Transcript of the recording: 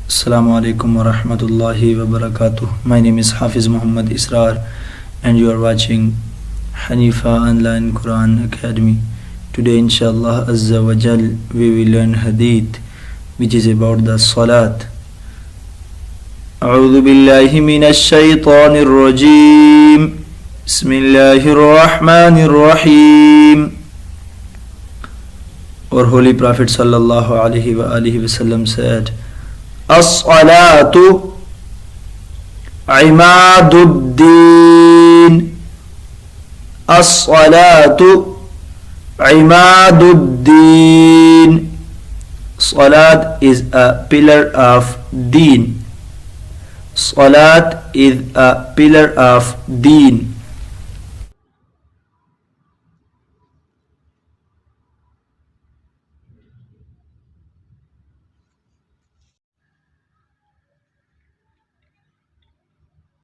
Assalamu alaikum wa rahmatullahi wa barakatuh. My name is Hafiz Muhammad Israr and you are watching Hanifa Online Quran Academy. Today inshallah Azza wa Jal we will learn hadith which is about the salat. أعوذ بالله من الشيطان الرجيم بسم الله الرحمن الرحيم. Our Holy Prophet sallallahu alaihi wasallam said, As-salatu imaduddin. As-salatu imaduddin. Salat is a pillar of deen. Salat is a pillar of deen.